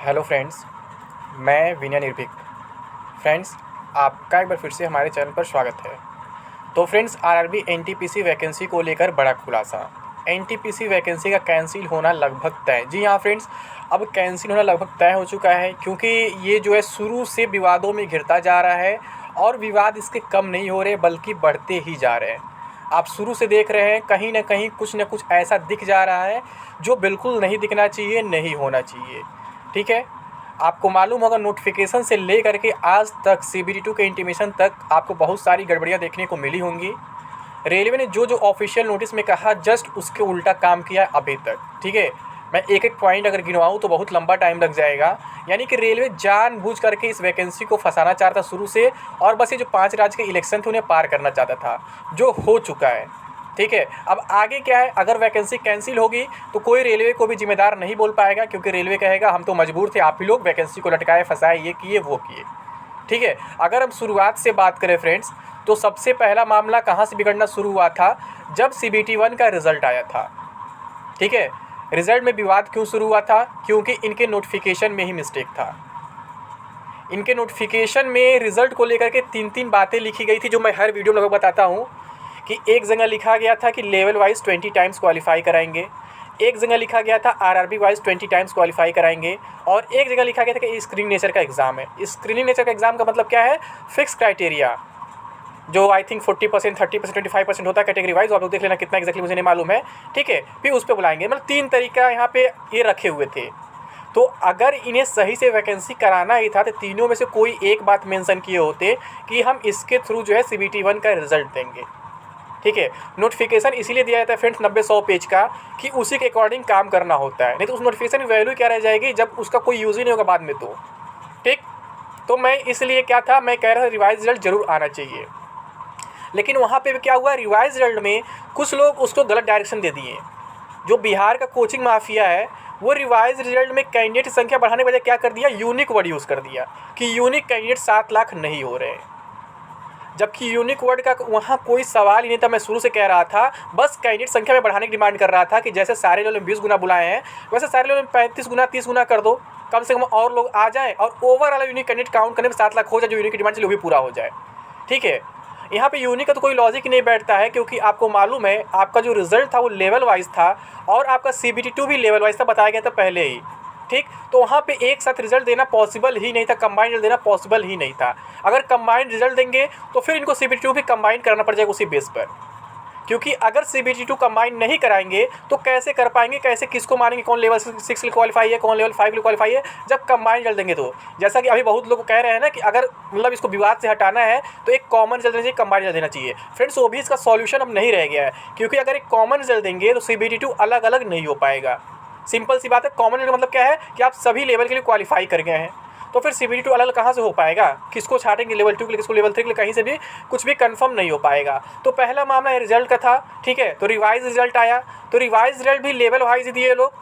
Hello friends, मैं विनय निर्भीक। Friends, आपका एक बार फिर से हमारे चैनल पर स्वागत है। तो फ्रेंड्स, आरआरबी एनटीपीसी वैकेंसी को लेकर बड़ा खुलासा। एनटीपीसी वैकेंसी का कैंसिल होना लगभग तय। जी हाँ फ्रेंड्स, अब कैंसिल होना लगभग तय हो चुका है, क्योंकि ये जो है शुरू से विवादों में घिरता जा रहा है और विवाद इसके कम नहीं हो रहे बल्कि बढ़ते ही जा रहे हैं। आप शुरू से देख रहे हैं, कहीं ना कहीं कुछ ना कुछ ऐसा दिख जा रहा है जो बिल्कुल नहीं दिखना चाहिए, नहीं होना चाहिए। ठीक है, आपको मालूम होगा नोटिफिकेशन से ले करके आज तक CBT2 के इंटीमेशन तक आपको बहुत सारी गड़बड़ियाँ देखने को मिली होंगी। रेलवे ने जो जो ऑफिशियल नोटिस में कहा जस्ट उसके उल्टा काम किया अभी तक। ठीक है, मैं एक एक पॉइंट अगर गिनवाऊँ तो बहुत लंबा टाइम लग जाएगा। यानी कि रेलवे जानबूझ करके इस वैकेंसी को फंसाना चाहता शुरू से, और बस ये जो 5 राज्य के इलेक्शन थे उन्हें पार करना चाहता था, जो हो चुका है। ठीक है, अब आगे क्या है, अगर वैकेंसी कैंसिल होगी तो कोई रेलवे को भी जिम्मेदार नहीं बोल पाएगा, क्योंकि रेलवे कहेगा हम तो मजबूर थे, आप ही लोग वैकेंसी को लटकाए फंसाए, ये किए वो किए। ठीक है, अगर हम शुरुआत से बात करें फ्रेंड्स, तो सबसे पहला मामला कहाँ से बिगड़ना शुरू हुआ था, जब CBT1 का रिजल्ट आया था। ठीक है, रिजल्ट में विवाद क्यों शुरू हुआ था, क्योंकि इनके नोटिफिकेशन में ही मिस्टेक था। इनके नोटिफिकेशन में रिजल्ट को लेकर के 3 बातें लिखी गई थी, जो मैं हर वीडियो में लगभग बताता हूँ। कि एक जगह लिखा गया था कि लेवल वाइज 20 टाइम्स क्वालिफाई कराएंगे, एक जगह लिखा गया था आरआरबी वाइज 20 टाइम्स क्वालिफाई कराएंगे, और एक जगह लिखा गया था कि स्क्रीनिंग नेचर का एग्ज़ाम है। स्क्रीनिंग नेचर का एग्ज़ाम का मतलब क्या है, फिक्स क्राइटेरिया, जो आई थिंक 40%, 30%, 25% होता है कैटेगरी वाइज। आप लोग देख लेना कितना एक्जैक्टली मुझे नहीं मालूम है। ठीक है, फिर उस पर बुलाएंगे। मतलब 3 तरीका यहाँ पे ये रखे हुए थे। तो अगर इन्हें सही से वैकेंसी कराना ही था तो तीनों में से कोई एक बात मेंशन किए होते कि हम इसके थ्रू जो है CBT1 का रिजल्ट देंगे। ठीक है, नोटिफिकेशन इसीलिए दिया जाता है फ्रेंड्स 90-100 पेज का, कि उसी के अकॉर्डिंग काम करना होता है, नहीं तो उस नोटिफिकेशन की वैल्यू क्या रह जाएगी जब उसका कोई यूज़ ही नहीं होगा बाद में। तो ठीक, तो मैं इसलिए क्या था, मैं कह रहा था रिवाइज रिजल्ट जरूर आना चाहिए। लेकिन वहाँ पे भी क्या हुआ, रिवाइज रिजल्ट में कुछ लोग उसको गलत डायरेक्शन दे दिए। जो बिहार का कोचिंग माफिया है, वो रिवाइज रिजल्ट में कैंडिडेट की संख्या बढ़ाने के बजाय क्या कर दिया, यूनिक वर्ड यूज़ कर दिया कि यूनिक कैंडिडेट 7 लाख नहीं हो रहे हैं। जबकि यूनिक वर्ड का वहाँ कोई सवाल ही नहीं था। मैं शुरू से कह रहा था, बस कैंडिडेट संख्या में बढ़ाने की डिमांड कर रहा था कि जैसे सारे लेवल में 20 गुना बुलाए हैं, वैसे सारे लेवल में 35 गुना 30 गुना कर दो, कम से कम और लोग आ जाएँ और ओवरऑल यूनिक कैंडिडेट काउंट करने में 7 लाख हो जाए, जो यूनिक की डिमांड चलिए वो भी पूरा हो जाए। ठीक है, यहाँ पे यूनिक का तो कोई लॉजिक नहीं बैठता है, क्योंकि आपको मालूम है आपका जो रिजल्ट था वो लेवल वाइज था, और आपका CBT2 भी लेवल वाइज था, बताया गया था पहले ही। ठीक, तो वहाँ पे एक साथ रिजल्ट देना पॉसिबल ही नहीं था, कंबाइंड रिजल्ट देना पॉसिबल ही नहीं था। अगर कंबाइंड रिजल्ट देंगे तो फिर इनको CBT2 भी कंबाइन करना पड़ जाएगा उसी बेस पर, क्योंकि अगर CBT2 कंबाइन नहीं कराएंगे तो कैसे कर पाएंगे, कैसे किसको मानेंगे, कौन लेवल 6 के लिए क्वालिफाई है, कौन लेवल 5 के लिए क्वालिफाई है, जब कंबाइन रिजल्ट देंगे तो। जैसा कि अभी बहुत लोग कह रहे हैं ना कि अगर मतलब इसको विवाद से हटाना है तो एक कॉमन रिजल्ट देना चाहिए, कंबाइन रिजल्ट देना चाहिए। फ्रेंड्स, वो भी इसका सॉल्यूशन अब नहीं रह गया है, क्योंकि अगर एक कॉमन रिजल्ट देंगे तो CBT2 अलग अलग नहीं हो पाएगा। सिंपल सी बात है, कॉमन रिजल्ट मतलब क्या है कि आप सभी लेवल के लिए क्वालिफाई कर गए हैं, तो फिर CBT2 अलग अलग कहाँ से हो पाएगा, किसको छाटेंगे लेवल 2 के लिए, किसको लेवल 3 के लिए, कहीं से भी कुछ भी कंफर्म नहीं हो पाएगा। तो पहला मामला रिजल्ट का था। ठीक है, तो रिवाइज रिजल्ट आया, तो रिवाइज रिजल्ट भी लेवल वाइज दिए लोग,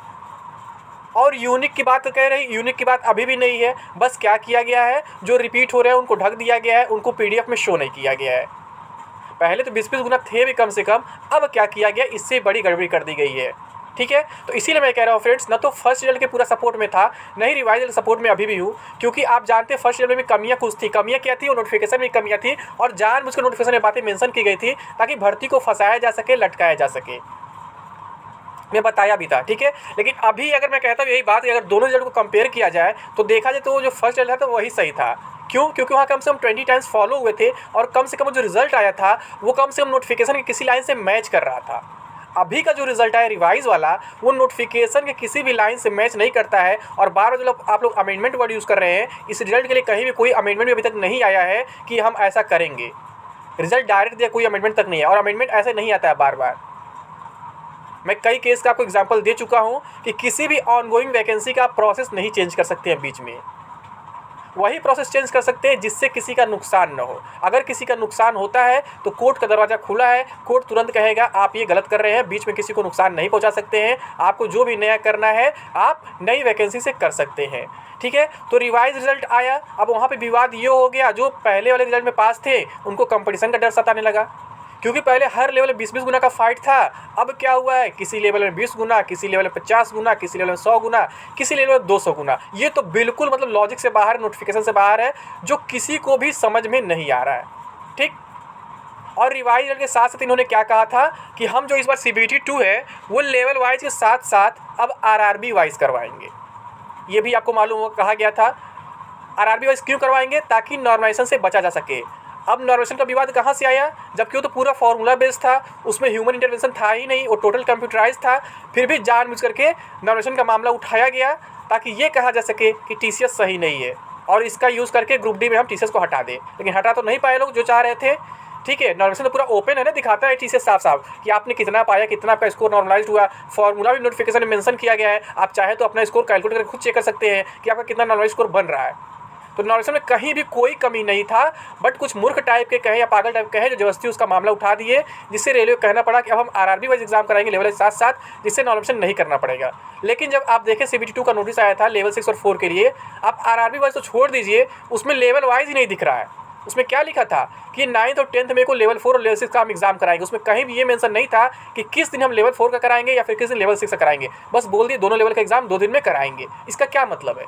और यूनिक की बात कह रहे हैं, यूनिक की बात अभी भी नहीं है। बस क्या किया गया है, जो रिपीट हो रहे हैं उनको ढक दिया गया है, उनको PDF में शो नहीं किया गया है। पहले तो 20-20 गुना थे भी कम से कम, अब क्या किया गया, इससे बड़ी गड़बड़ी कर दी गई है। ठीक है, तो इसीलिए मैं कह रहा हूँ फ्रेंड्स, ना तो फर्स्ट रिजल्ट के पूरा सपोर्ट में था, नहीं रिवाइज सपोर्ट में अभी भी हूँ, क्योंकि आप जानते हैं फर्स्ट रिजल्ट में कमियाँ कुछ थी। कमियाँ क्या थी, वो नोटिफिकेशन में कमियाँ थी, और जानबूझकर नोटिफिकेशन में बातें मेंशन की गई थी ताकि भर्ती को फंसाया जा सके, लटकाया जा सके। मैं बताया भी था। ठीक है, लेकिन अभी अगर मैं कहता हूँ यही बात कि अगर दोनों रिजल्ट को कंपेयर किया जाए तो देखा जाए तो जो फर्स्ट रिजल्ट था तो वही सही था। क्यों, क्योंकि वहाँ कम से कम 20 टाइम्स फॉलो हुए थे, और कम से कम जो रिजल्ट आया था वो कम से कम नोटिफिकेशन की किसी लाइन से मैच कर रहा था। अभी का जो रिजल्ट आया रिवाइज वाला, वो नोटिफिकेशन के किसी भी लाइन से मैच नहीं करता है, और बार बार जो आप लोग अमेंडमेंट वर्ड यूज़ कर रहे हैं, इस रिजल्ट के लिए कहीं भी कोई अमेंडमेंट भी अभी तक नहीं आया है कि हम ऐसा करेंगे। रिजल्ट डायरेक्ट दिया, कोई अमेंडमेंट तक नहीं है, और अमेंडमेंट ऐसे नहीं आता है बार बार। मैं कई केस का आपको एग्जांपल दे चुका हूं कि किसी भी ऑनगोइंग वैकेंसी का आप प्रोसेस नहीं चेंज कर सकते हैं बीच में। वही प्रोसेस चेंज कर सकते हैं जिससे किसी का नुकसान न हो। अगर किसी का नुकसान होता है तो कोर्ट का दरवाज़ा खुला है, कोर्ट तुरंत कहेगा आप ये गलत कर रहे हैं, बीच में किसी को नुकसान नहीं पहुंचा सकते हैं, आपको जो भी नया करना है आप नई वैकेंसी से कर सकते हैं। ठीक है, तो रिवाइज रिजल्ट आया, अब वहाँ पे विवाद ये हो गया, जो पहले वाले रिजल्ट में पास थे उनको कंपटीशन का डर सताने लगा, क्योंकि पहले हर लेवल में 20-20 गुना का फाइट था। अब क्या हुआ है, किसी लेवल में 20 गुना, किसी लेवल में 50 गुना, किसी लेवल में 100 गुना, किसी लेवल में 200 गुना। ये तो बिल्कुल मतलब लॉजिक से बाहर, नोटिफिकेशन से बाहर है, जो किसी को भी समझ में नहीं आ रहा है। ठीक। और रिवाइज के साथ साथ इन्होंने क्या कहा था कि हम जो इस बार CBT 2 है वो लेवल वाइज के साथ साथ अब RRB वाइज करवाएंगे। ये भी आपको मालूम होगा, कहा गया था RRB वाइज क्यों करवाएंगे, ताकि नॉर्मलाइजेशन से बचा जा सके। अब नॉर्मलाइजेशन का विवाद कहाँ से आया, जबकि वो तो पूरा फार्मूला बेस्ड था, उसमें ह्यूमन इंटरवेंशन था ही नहीं, वो टोटल कंप्यूटराइज था। फिर भी जानबूझ करके नॉर्मलाइजेशन का मामला उठाया गया ताकि ये कहा जा सके कि TCS सही नहीं है और इसका यूज़ करके ग्रुप डी में हम TCS को हटा दें। लेकिन हटा तो नहीं पाए लोग जो चाह रहे थे। ठीक है, नॉर्मलाइजेशन तो पूरा ओपन है ना, दिखाता है TCS साफ साफ कि आपने कितना पाया, कितना आपका स्कोर नॉर्मलाइज हुआ। फार्मूला भी नोटिफिकेशन में मेंशन किया गया है, आप चाहे तो अपना स्कोर कैलकुलेट करके खुद चेक कर सकते हैं कि आपका कितना नॉर्मलाइज स्कोर बन रहा है। तो नॉर्मलाइजेशन में कहीं भी कोई कमी नहीं था, बट कुछ मूर्ख टाइप के कहे या पागल टाइप के कहे जो जबरदस्ती उसका मामला उठा दिए, जिससे रेलवे को कहना पड़ा कि अब हम RRB वाइज एग्जाम कराएंगे लेवल के साथ साथ, जिससे नॉर्मलाइजेशन नहीं करना पड़ेगा। लेकिन जब आप देखें CBT 2 का नोटिस आया था लेवल 6 और 4 के लिए, आप RRB वाइज तो छोड़ दीजिए, उसमें लेवल वाइज ही नहीं दिख रहा है। उसमें क्या लिखा था कि 9th और 10th में को लेवल 4 और लेवल 6 का हम एग्जाम कराएंगे। उसमें कहीं भी ये मेंशन नहीं था कि किस दिन हम लेवल 4 का कराएंगे या फिर किस दिन लेवल 6 का कराएंगे। बस बोल दिए दोनों लेवल का एग्जाम 2 दिन में कराएंगे। इसका क्या मतलब है?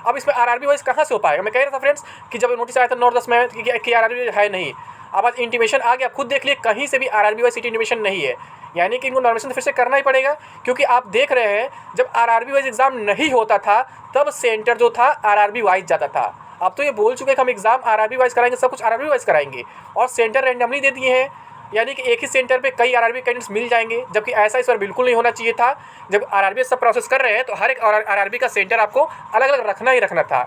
अब इसमें RRB वाइज कहाँ से हो पाएगा? मैं कह रहा था फ्रेंड्स कि जब नोटिस आया था 9-10 में कि RRB है नहीं, अब आज इंटीमेशन आ गया, खुद देख लिए कहीं से भी RRB वाइज सीट इंटीमेशन नहीं है। यानी कि इनको नॉर्मलाइजेशन फिर से करना ही पड़ेगा, क्योंकि आप देख रहे हैं जब RRB वाइज एग्जाम नहीं होता था तब सेंटर जो था RRB वाइज जाता था। अब तो ये बोल चुके हैं कि हम एग्जाम RRB वाइज कराएंगे, सब कुछ RRB वाइज कराएंगे और सेंटर रैंडमली दे दिए हैं। यानी कि एक ही सेंटर पे कई RRB कैंडिडेट्स मिल जाएंगे, जबकि ऐसा इस बार बिल्कुल नहीं होना चाहिए था। जब RRB सब प्रोसेस कर रहे हैं तो हर एक RRB का सेंटर आपको अलग अलग रखना ही रखना था।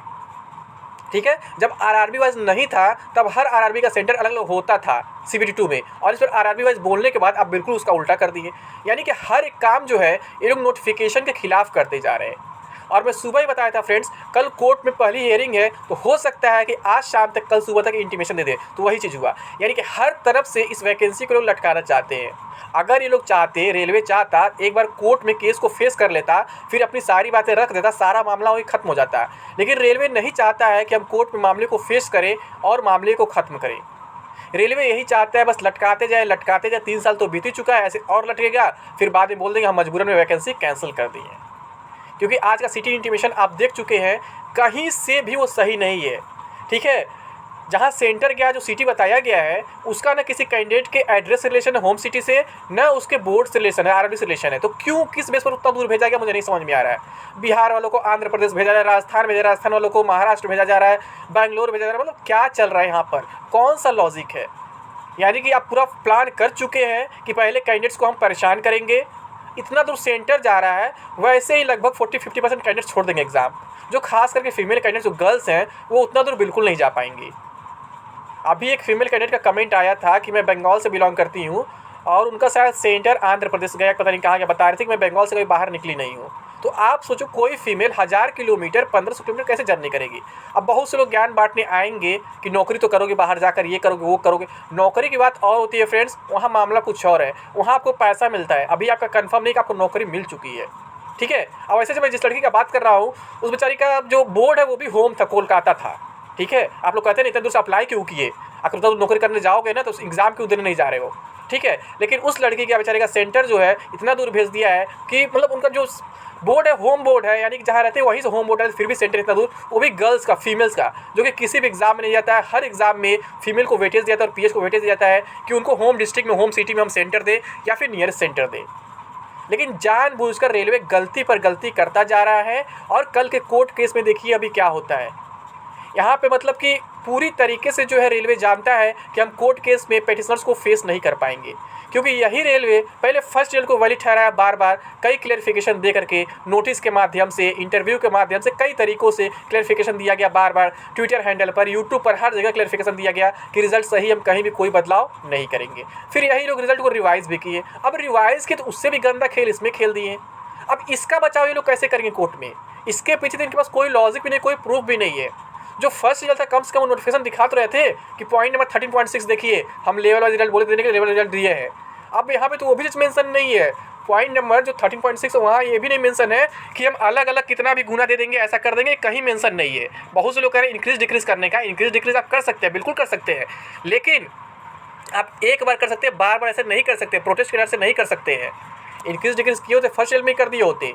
ठीक है, जब RRB वाइज नहीं था तब हर RRB का सेंटर अलग अलग होता था CBT 2 में, और इस पर RRB वाइज बोलने के बाद आप बिल्कुल उसका उल्टा कर दिए। यानी कि हर एक काम जो है ये लोग नोटिफिकेशन के खिलाफ करते जा रहे हैं। और मैं सुबह ही बताया था फ्रेंड्स, कल कोर्ट में पहली हियरिंग है, तो हो सकता है कि आज शाम तक, कल सुबह तक इंटीमेशन दे दे। तो वही चीज़ हुआ, यानी कि हर तरफ से इस वैकेंसी को लोग लटकाना चाहते हैं। अगर ये लोग चाहते, रेलवे चाहता, एक बार कोर्ट में केस को फेस कर लेता, फिर अपनी सारी बातें रख देता, सारा मामला वही खत्म हो जाता। लेकिन रेलवे नहीं चाहता है कि हम कोर्ट में मामले को फेस करें और मामले को ख़त्म करें। रेलवे यही चाहता है बस लटकाते जाए। 3 साल तो बीत ही चुका है, ऐसे और लटकेगा, फिर बाद में बोल देंगे हम मजबूरन में वैकेंसी कैंसिल कर दी है। क्योंकि आज का सिटी इंटीमेशन आप देख चुके हैं, कहीं से भी वो सही नहीं है। ठीक है, जहाँ सेंटर गया, जो सिटी बताया गया है, उसका ना किसी कैंडिडेट के एड्रेस से रिलेशन है होम सिटी से, ना उसके बोर्ड से रिलेशन है, RRB से रिलेशन है। तो क्यों, किस बेस पर उतना दूर भेजा गया, मुझे नहीं समझ में आ रहा है। बिहार वालों को आंध्र प्रदेश भेजा जा रहा है, राजस्थान भेजा, राजस्थान वालों को महाराष्ट्र भेजा जा रहा है, बैंगलोर भेजा जा रहा है। मतलब क्या चल रहा है यहाँ पर, कौन सा लॉजिक है? यानी कि आप पूरा प्लान कर चुके हैं कि पहले कैंडिडेट्स को हम परेशान करेंगे, इतना दूर सेंटर जा रहा है, वैसे ही लगभग 40-50% कैंडिडेट्स छोड़ देंगे एग्जाम। जो खास करके फीमेल कैंडिडेट्स, जो गर्ल्स हैं, वो उतना दूर बिल्कुल नहीं जा पाएंगी। अभी एक फीमेल कैंडिडेट का कमेंट आया था कि मैं बंगाल से बिलोंग करती हूँ और उनका शायद सेंटर आंध्र प्रदेश गया, पता नहीं कहाँ गया, बता रही थी कि मैं बंगाल से कभी बाहर निकली नहीं हूँ। तो आप सोचो, कोई फीमेल 1000 किलोमीटर 1500 किलोमीटर कैसे जर्नी करेगी? अब बहुत से लोग ज्ञान बांटने आएंगे कि नौकरी तो करोगे, बाहर जाकर ये करोगे, वो करोगे। नौकरी की बात और होती है फ्रेंड्स, वहाँ मामला कुछ और है। वहाँ आपको पैसा मिलता है, अभी आपका कंफर्म नहीं कि आपको नौकरी मिल चुकी है। ठीक है, अब वैसे जब मैं जिस लड़की का बात कर रहा हूँ, उस बेचारी का जो बोर्ड है वो भी होम था, कोलकाता था। ठीक है, आप लोग कहते हैं इतने दूर से अप्लाई क्यों किए, अगर तो नौकरी करने जाओगे ना तो एग्ज़ाम क्यों देने नहीं जा रहे हो। ठीक है, लेकिन उस लड़की का बेचारे का सेंटर जो है इतना दूर भेज दिया है कि मतलब उनका जो बोर्ड है, होम बोर्ड है, यानी कि जहाँ रहते हैं वहीं से होम बोर्ड है, फिर भी सेंटर इतना दूर, वो भी गर्ल्स का, फीमेल्स का, जो कि किसी भी एग्जाम में नहीं जाता है। हर एग्जाम में फीमेल को वेटेज दिया जाता है और PH को वेटेज दिया जाता है कि उनको होम डिस्ट्रिक्ट में, होम सिटी में हम सेंटर दें या फिर नियरेस्ट सेंटर दें। लेकिन जानबूझकर रेलवे गलती पर गलती करता जा रहा है। और कल के कोर्ट केस में देखिए अभी क्या होता है यहाँ पे, मतलब कि पूरी तरीके से जो है रेलवे जानता है कि हम कोर्ट केस में पेटिशनर्स को फेस नहीं कर पाएंगे, क्योंकि यही रेलवे पहले फर्स्ट रेल को वैलिड ठहराया, बार बार कई क्लेरिफिकेशन दे करके, नोटिस के माध्यम से, इंटरव्यू के माध्यम से, कई तरीक़ों से क्लेरिफिकेशन दिया गया, बार बार ट्विटर हैंडल पर, यूट्यूब पर, हर जगह क्लेरिफिकेशन दिया गया कि रिजल्ट सही, हम कहीं भी कोई बदलाव नहीं करेंगे। फिर यही लोग रिजल्ट को रिवाइज़ भी किए। अब रिवाइज़ किए तो उससे भी गंदा खेल इसमें खेल दिए। अब इसका बचाव ये लोग कैसे करेंगे कोर्ट में? इसके पीछे तो इनके पास कोई लॉजिक भी नहीं, कोई प्रूफ भी नहीं है। जो फर्स्ट रिजल्ट था, कम से कम नोटिफिकेशन दिखा तो रहे थे कि पॉइंट नंबर 13.6 देखिए, हम लेवल वाइज रिजल्ट बोले देने के लिए लेवल रिजल्ट दिए हैं। अब यहाँ पे तो वो भी मेंशन नहीं है। पॉइंट नंबर जो 13.6 वहाँ ये भी नहीं मेंशन है कि हम अलग अलग कितना भी गुना दे देंगे, ऐसा कर देंगे, कहीं मेंशन नहीं है। बहुत से लोग कह रहे हैं इंक्रीज डिक्रीज करने का। इंक्रीज डिक्रीज आप कर सकते हैं, बिल्कुल कर सकते हैं, लेकिन आप एक बार कर सकते हैं, बार बार ऐसे नहीं कर सकते, प्रोटेस्ट के डर से नहीं कर सकते हैं। इंक्रीज डिक्रीज किए होते फर्स्ट ईयर में कर दिए होते,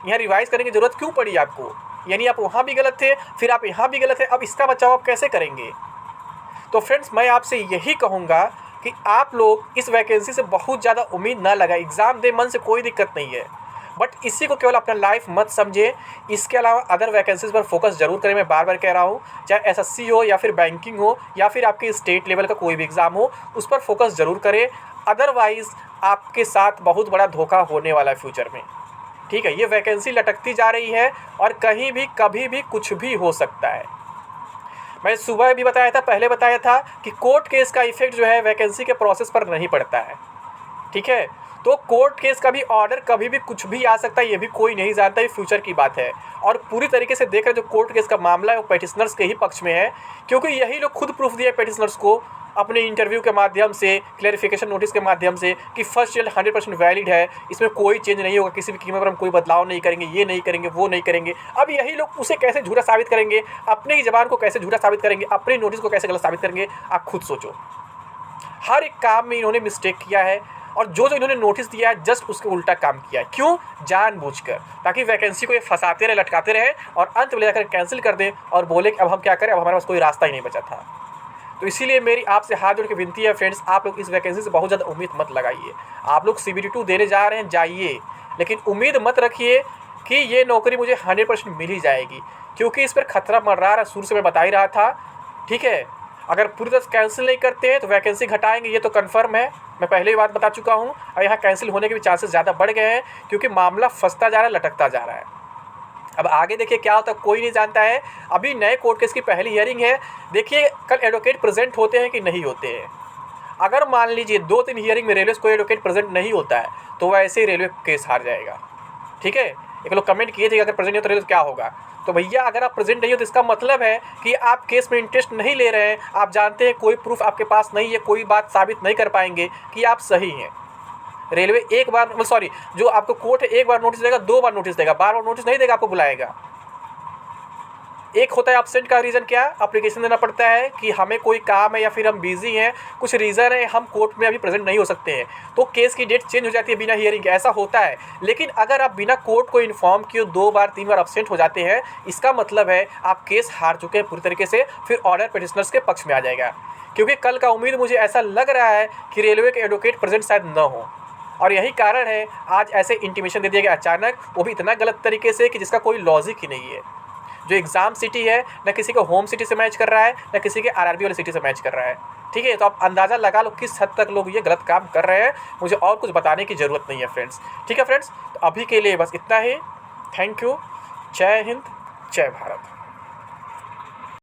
यहाँ रिवाइज करने की ज़रूरत क्यों पड़ी आपको? यानी आप वहाँ भी गलत थे, फिर आप यहाँ भी गलत है, अब इसका बचाव आप कैसे करेंगे? तो फ्रेंड्स, मैं आपसे यही कहूँगा कि आप लोग इस वैकेंसी से बहुत ज़्यादा उम्मीद ना लगाए। एग्ज़ाम दे मन से, कोई दिक्कत नहीं है, बट इसी को केवल अपना लाइफ मत समझे। इसके अलावा अदर वैकेंसीज़ पर फोकस जरूर करें। मैं बार बार कह रहा हूँ, चाहे एसएससी हो या फिर बैंकिंग हो या फिर आपके स्टेट लेवल का कोई भी एग्ज़ाम हो, उस पर फोकस जरूर करें। अदरवाइज़ आपके साथ बहुत बड़ा धोखा होने वाला है फ्यूचर में। ठीक है, ये वैकेंसी लटकती जा रही है और कहीं भी कभी भी कुछ भी हो सकता है। मैं सुबह भी बताया था, पहले बताया था कि कोर्ट केस का इफेक्ट जो है वैकेंसी के प्रोसेस पर नहीं पड़ता है। ठीक है, तो कोर्ट केस का भी ऑर्डर कभी भी कुछ भी आ सकता है, ये भी कोई नहीं जानता, ये फ्यूचर की बात है। और पूरी तरीके से देख रहे जो कोर्ट केस का मामला है वो पेटिशनर्स के ही पक्ष में है, क्योंकि यही लोग खुद प्रूफ दिए पेटिशनर्स को अपने इंटरव्यू के माध्यम से, क्लैरिफिकेशन नोटिस के माध्यम से कि फर्स्ट ईयर 100% वैलिड है, इसमें कोई चेंज नहीं होगा, किसी भी कीमत पर हम कोई बदलाव नहीं करेंगे, ये नहीं करेंगे, वो नहीं करेंगे। अब यही लोग उसे कैसे झूठा साबित करेंगे, अपनी ज़बान को कैसे झूठा साबित करेंगे, अपनी नोटिस को कैसे गलत साबित करेंगे, आप खुद सोचो। हर एक काम में इन्होंने मिस्टेक किया है और जो इन्होंने नोटिस दिया है जस्ट उसके उल्टा काम किया है। क्यों? जानबूझकर, ताकि वैकेंसी को ये फंसाते रहे, लटकाते रहे और अंत में ले जाकर कैंसिल कर दें और बोले कि अब हम क्या करें, अब हमारे पास कोई रास्ता ही नहीं बचा था। तो इसीलिए मेरी आपसे हाथ जोड़ के विनती है फ्रेंड्स, आप लोग इस वैकेंसी से बहुत ज़्यादा उम्मीद मत लगाइए। आप लोग CBT2 देने जा रहे हैं, जाइए, लेकिन उम्मीद मत रखिए कि ये नौकरी मुझे 100% मिल ही जाएगी, क्योंकि इस पर खतरा मंडरा रहा, शुरू से मैं बता ही रहा था। ठीक है, अगर पूरी तरह से कैंसिल नहीं करते हैं तो वैकेंसी घटाएंगे, ये तो कन्फर्म है, मैं पहले ही बात बता चुका हूँ। और यहाँ कैंसिल होने के भी चांसेस ज़्यादा बढ़ गए हैं, क्योंकि मामला फंसता जा रहा है, लटकता जा रहा है। अब आगे देखिए क्या होता है, कोई नहीं जानता है। अभी नए कोर्ट केस की पहली हियरिंग है, देखिए कल एडवोकेट प्रेजेंट होते हैं कि नहीं होते हैं। अगर मान लीजिए 2-3 हियरिंग में रेलवे से कोई एडवोकेट प्रेजेंट नहीं होता है तो वैसे ही रेलवे केस हार जाएगा। ठीक है, एक लोग कमेंट किए थे कि अगर प्रेजेंट नहीं हो तो रेलवे क्या होगा। तो भैया, अगर आप प्रेजेंट नहीं हो तो इसका मतलब है कि आप केस में इंटरेस्ट नहीं ले रहे हैं, आप जानते हैं कोई प्रूफ आपके पास नहीं है, कोई बात साबित नहीं कर पाएंगे कि आप सही हैं। रेलवे एक बार, सॉरी, जो आपको कोर्ट है एक बार नोटिस देगा, 2 बार नोटिस देगा, बार बार नोटिस नहीं देगा, आपको बुलाएगा। एक होता है एब्सेंट का रीज़न, क्या एप्लीकेशन देना पड़ता है कि हमें कोई काम है या फिर हम बिजी हैं, कुछ रीज़न है, हम कोर्ट में अभी प्रेजेंट नहीं हो सकते हैं, तो केस की डेट चेंज हो जाती है बिना हियरिंग के, ऐसा होता है। लेकिन अगर आप बिना कोर्ट को इन्फॉर्म किए 2 बार 3 बार एब्सेंट हो जाते हैं, इसका मतलब है आप केस हार चुके हैं पूरी तरीके से, फिर ऑर्डर पेटिशनर्स के पक्ष में आ जाएगा। क्योंकि कल का उम्मीद मुझे ऐसा लग रहा है कि रेलवे के एडवोकेट प्रेजेंट शायद न हो, और यही कारण है आज ऐसे इंटीमेशन दे दिया गया अचानक, वो भी इतना गलत तरीके से कि जिसका कोई लॉजिक ही नहीं है। जो एग्ज़ाम सिटी है न किसी को होम सिटी से मैच कर रहा है, न किसी के आरआरबी वाली सिटी से मैच कर रहा है। ठीक है, तो आप अंदाज़ा लगा लो किस हद तक लोग ये गलत काम कर रहे हैं। मुझे और कुछ बताने की ज़रूरत नहीं है फ्रेंड्स। ठीक है फ्रेंड्स, तो अभी के लिए बस इतना ही। Thank you. जय हिंद, जय भारत।